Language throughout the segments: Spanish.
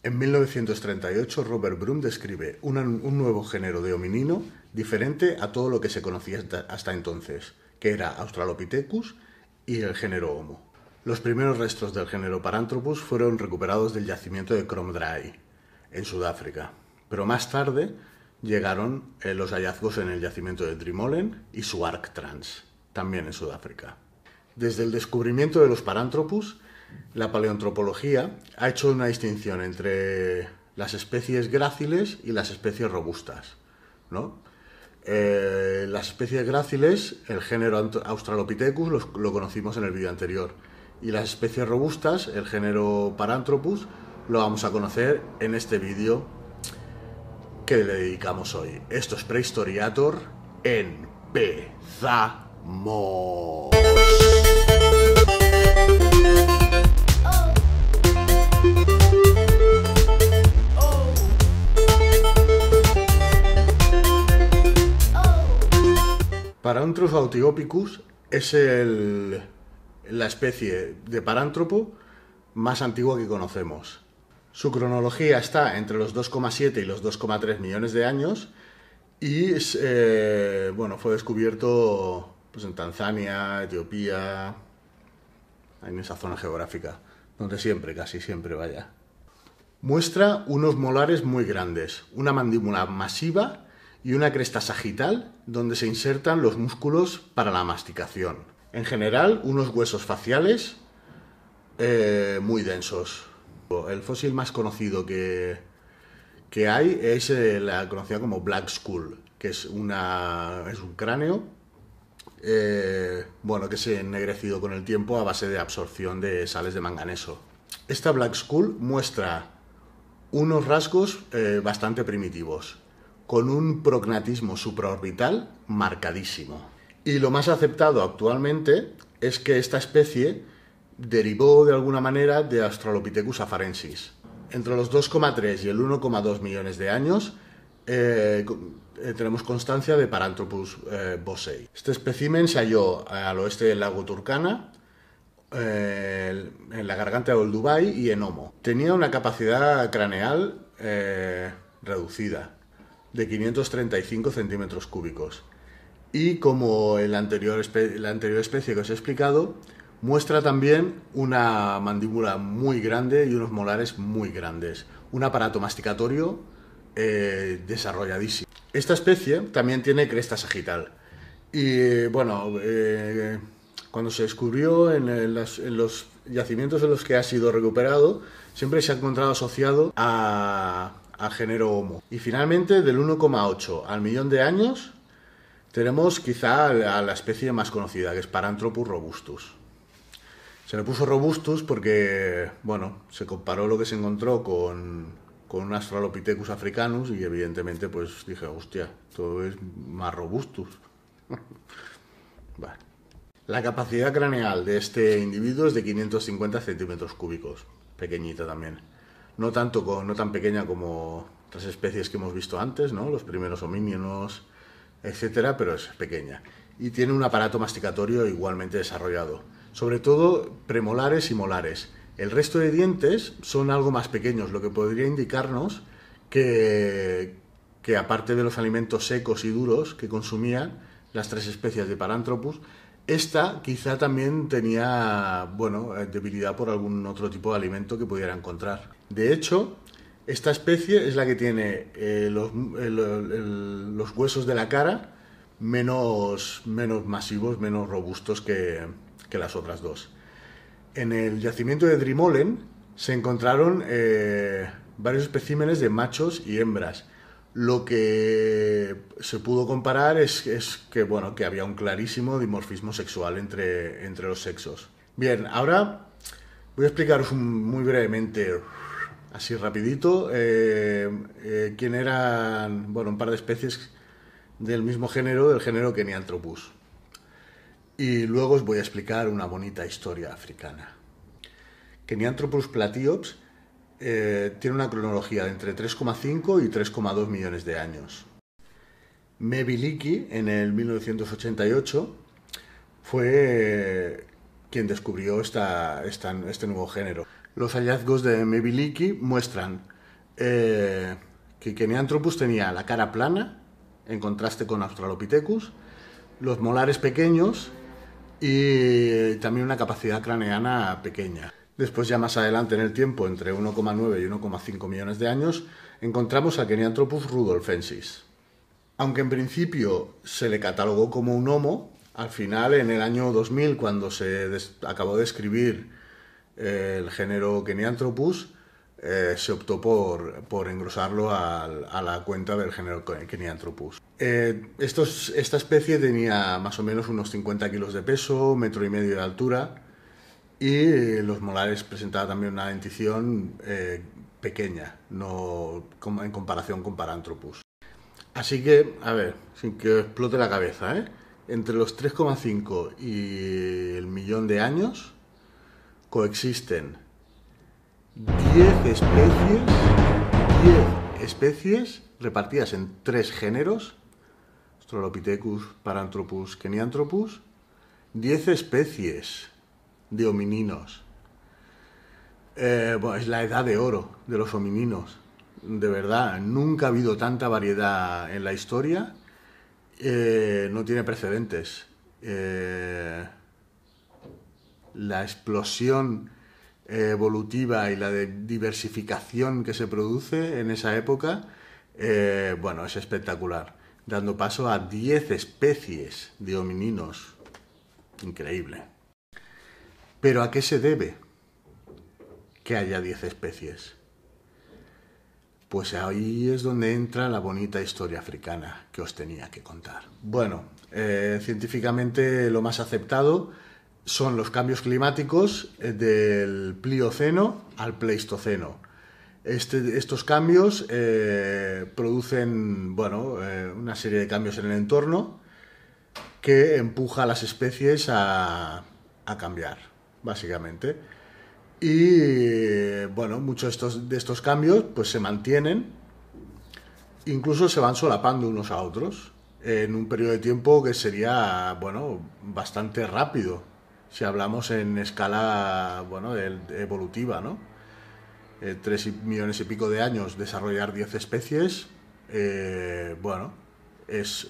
En 1938, Robert Broom describe un nuevo género de hominino diferente a todo lo que se conocía hasta entonces, que era Australopithecus y el género Homo. Los primeros restos del género Paranthropus fueron recuperados del yacimiento de Kromdraai, en Sudáfrica, pero más tarde llegaron los hallazgos en el yacimiento de Drimolen y Suark-Trans, también en Sudáfrica. Desde el descubrimiento de los Paranthropus, la paleoantropología ha hecho una distinción entre las especies gráciles y las especies robustas, ¿no? Las especies gráciles, el género Australopithecus, lo conocimos en el vídeo anterior, y las especies robustas, el género Paranthropus, lo vamos a conocer en este vídeo que le dedicamos hoy. Esto es Prehistoriator. ¡Empezamos! Paranthropus es la especie de parántropo más antigua que conocemos. Su cronología está entre los 2,7 y los 2,3 millones de años y fue descubierto pues, en Tanzania, Etiopía, en esa zona geográfica, donde casi siempre vaya. Muestra unos molares muy grandes, una mandíbula masiva y una cresta sagital donde se insertan los músculos para la masticación. En general, unos huesos faciales muy densos. El fósil más conocido que hay es la conocida como Black Skull, que es un cráneo que se ha ennegrecido con el tiempo a base de absorción de sales de manganeso. Esta Black Skull muestra unos rasgos bastante primitivos, con un prognatismo supraorbital marcadísimo. Y lo más aceptado actualmente es que esta especie derivó de alguna manera de Australopithecus afarensis. Entre los 2,3 y el 1,2 millones de años tenemos constancia de Paranthropus bossei. Este espécimen se halló al oeste del lago Turkana, en la garganta de Olduvai y en Homo. Tenía una capacidad craneal reducida, de 535 centímetros cúbicos. Y como la anterior especie que os he explicado, muestra también una mandíbula muy grande y unos molares muy grandes. Un aparato masticatorio desarrolladísimo. Esta especie también tiene cresta sagital. Y cuando se descubrió en los yacimientos en los que ha sido recuperado, siempre se ha encontrado asociado al género Homo. Y finalmente, del 1,8 al millón de años, tenemos quizá a la especie más conocida, que es Paranthropus robustus. Se le puso robustus porque, se comparó lo que se encontró con un Australopithecus africanus y evidentemente pues dije, hostia, todo es más robustus. Vale. La capacidad craneal de este individuo es de 550 centímetros cúbicos, pequeñita también. No tan pequeña como otras especies que hemos visto antes, ¿no? Los primeros homínidos, etcétera, pero es pequeña. Y tiene un aparato masticatorio igualmente desarrollado, sobre todo premolares y molares. El resto de dientes son algo más pequeños, lo que podría indicarnos que aparte de los alimentos secos y duros que consumían las tres especies de Paranthropus, esta quizá también tenía debilidad por algún otro tipo de alimento que pudiera encontrar. De hecho, esta especie es la que tiene los huesos de la cara menos masivos, menos robustos que las otras dos. En el yacimiento de Drimolen se encontraron varios especímenes de machos y hembras. Lo que se pudo comparar es que había un clarísimo dimorfismo sexual entre los sexos. Bien, ahora voy a explicaros muy brevemente, así rapidito, quién eran un par de especies del mismo género, del género Kenyanthropus. Y luego os voy a explicar una bonita historia africana. Kenyanthropus platyops tiene una cronología de entre 3,5 y 3,2 millones de años. Meviliki, en el 1988, fue quien descubrió este nuevo género. Los hallazgos de Meviliki muestran que Kenyanthropus tenía la cara plana, en contraste con Australopithecus, los molares pequeños y también una capacidad craneana pequeña. Después, ya más adelante en el tiempo, entre 1,9 y 1,5 millones de años, encontramos a Kenyanthropus rudolfensis. Aunque en principio se le catalogó como un Homo, al final, en el año 2000, cuando se acabó de describir el género Kenyanthropus, se optó por engrosarlo a la cuenta del género Kenyanthropus. Esta especie tenía más o menos unos 50 kilos de peso, 1,5 metros de altura, y los molares presentaban también una dentición pequeña, no en comparación con Paranthropus. Así que, a ver, sin que os explote la cabeza, entre los 3,5 y el millón de años coexisten 10 especies repartidas en 3 géneros: Australopithecus, Paranthropus, Kenyanthropus. 10 especies de homininos. Bueno, es la edad de oro de los homininos. De verdad, nunca ha habido tanta variedad en la historia. No tiene precedentes. La explosión evolutiva y la diversificación que se produce en esa época, bueno, es espectacular, dando paso a 10 especies de homininos. Increíble. ¿Pero a qué se debe que haya 10 especies? Pues ahí es donde entra la bonita historia africana que os tenía que contar. Bueno, científicamente lo más aceptado son los cambios climáticos del Plioceno al Pleistoceno. Estos cambios producen, bueno, una serie de cambios en el entorno que empuja a las especies a cambiar, básicamente. Y bueno, muchos de estos cambios pues se mantienen, incluso se van solapando unos a otros en un periodo de tiempo que sería, bueno, bastante rápido si hablamos en escala, bueno, evolutiva, ¿no? 3 millones y pico de años desarrollar 10 especies, bueno, es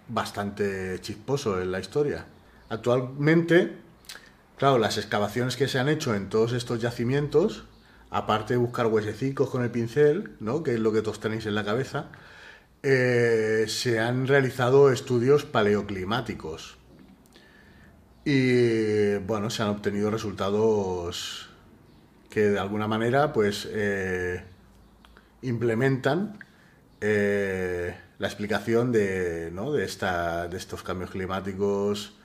bastante chisposo en la historia. Actualmente, claro, las excavaciones que se han hecho en todos estos yacimientos, aparte de buscar huesecicos con el pincel, ¿no?, que es lo que todos tenéis en la cabeza, se han realizado estudios paleoclimáticos. Y bueno, se han obtenido resultados que de alguna manera pues implementan la explicación de estos cambios climáticos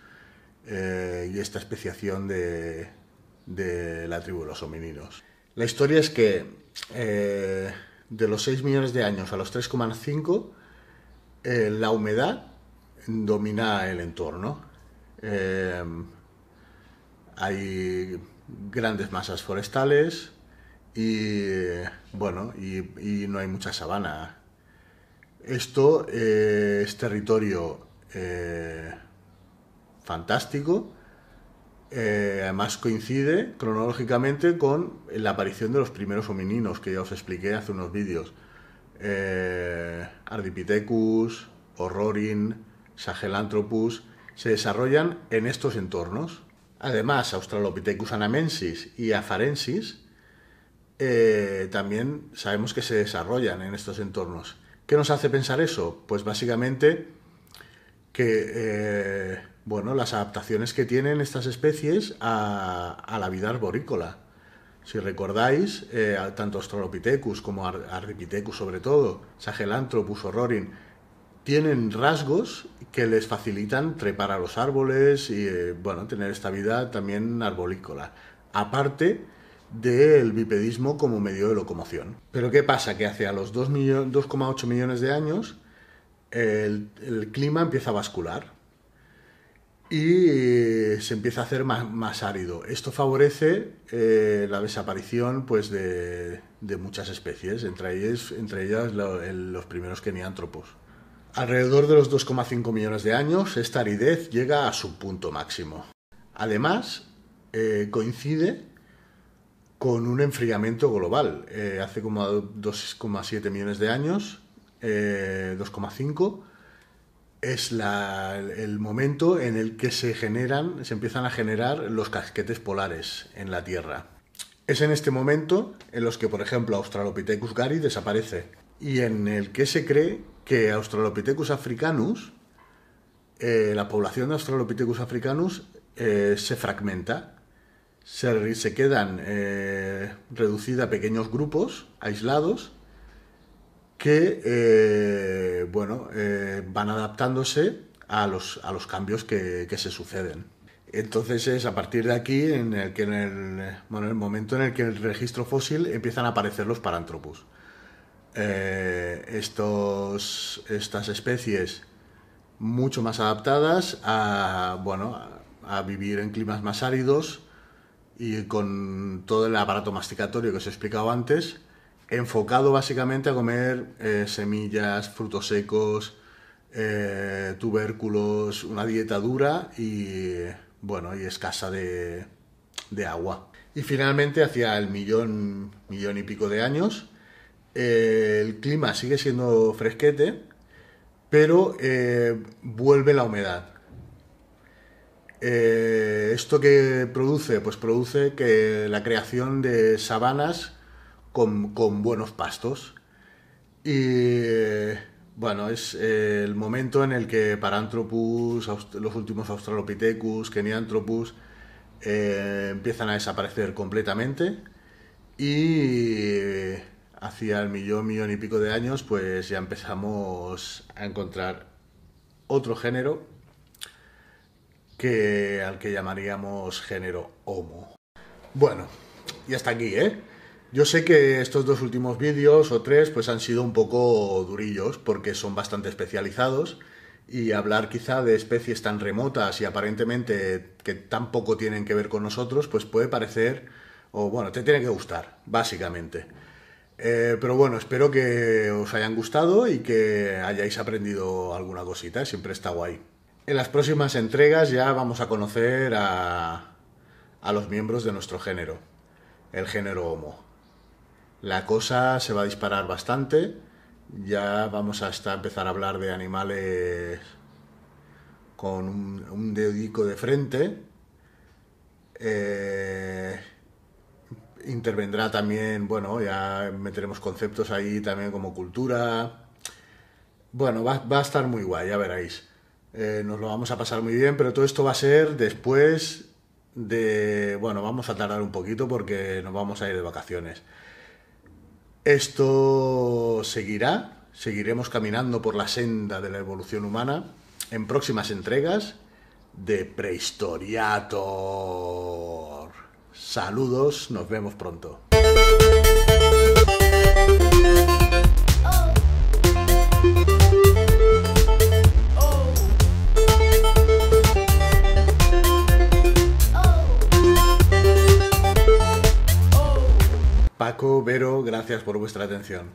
y esta especiación de la tribu de los homininos. La historia es que de los 6 millones de años a los 3,5, la humedad domina el entorno. Hay grandes masas forestales y bueno, y no hay mucha sabana. Esto es territorio fantástico. Además coincide cronológicamente con la aparición de los primeros homininos que ya os expliqué hace unos vídeos. Ardipithecus, Orrorin, Sahelanthropus se desarrollan en estos entornos. Además, Australopithecus anamensis y Afarensis también sabemos que se desarrollan en estos entornos. ¿Qué nos hace pensar eso? Pues básicamente que bueno, las adaptaciones que tienen estas especies a la vida arborícola. Si recordáis, tanto Australopithecus como Ardipithecus, sobre todo, Sahelanthropus, Orrorin, tienen rasgos que les facilitan trepar a los árboles y bueno, tener esta vida también arborícola, aparte del bipedismo como medio de locomoción. Pero ¿qué pasa? Que hacia los 2,8 millones de años el clima empieza a bascular y se empieza a hacer más árido. Esto favorece la desaparición pues, de muchas especies, entre ellas los primeros Kenyanthropus. Alrededor de los 2,5 millones de años, esta aridez llega a su punto máximo. Además, coincide con un enfriamiento global. Hace como 2,7 millones de años, 2,5, es el momento en el que se empiezan a generar los casquetes polares en la Tierra. Es en este momento en los que, por ejemplo, Australopithecus gari desaparece y en el que se cree que Australopithecus africanus, la población de Australopithecus africanus se fragmenta, se quedan reducida a pequeños grupos aislados que van adaptándose a los cambios que se suceden. Entonces es a partir de aquí en el momento en el que en el registro fósil empiezan a aparecer los Paranthropus. Estas especies mucho más adaptadas a vivir en climas más áridos y con todo el aparato masticatorio que os he explicado antes, enfocado básicamente a comer semillas, frutos secos, tubérculos, una dieta dura y escasa de agua. Y finalmente, hacia el millón y pico de años, el clima sigue siendo fresquete, pero vuelve la humedad. ¿Esto qué produce? Pues produce que la creación de sabanas con buenos pastos. Y es el momento en el que Paranthropus, los últimos Australopithecus, Kenyanthropus empiezan a desaparecer completamente, y hacia el millón y pico de años pues ya empezamos a encontrar otro género al que llamaríamos género Homo. Bueno, y hasta aquí, Yo sé que estos dos últimos vídeos o tres pues han sido un poco durillos porque son bastante especializados, y hablar quizá de especies tan remotas y aparentemente que tan poco tienen que ver con nosotros pues puede parecer, te tiene que gustar, básicamente. Pero bueno, espero que os hayan gustado y que hayáis aprendido alguna cosita, siempre está guay. En las próximas entregas ya vamos a conocer a los miembros de nuestro género, el género Homo. La cosa se va a disparar bastante, ya vamos a empezar a hablar de animales con un dedico de frente. Intervendrá también, ya meteremos conceptos ahí también como cultura. Va a estar muy guay, ya veréis. Nos lo vamos a pasar muy bien, pero todo esto va a ser después de... vamos a tardar un poquito porque nos vamos a ir de vacaciones. Esto seguiremos caminando por la senda de la evolución humana en próximas entregas de Prehistoriator. Saludos, nos vemos pronto. Paco, Vero, gracias por vuestra atención.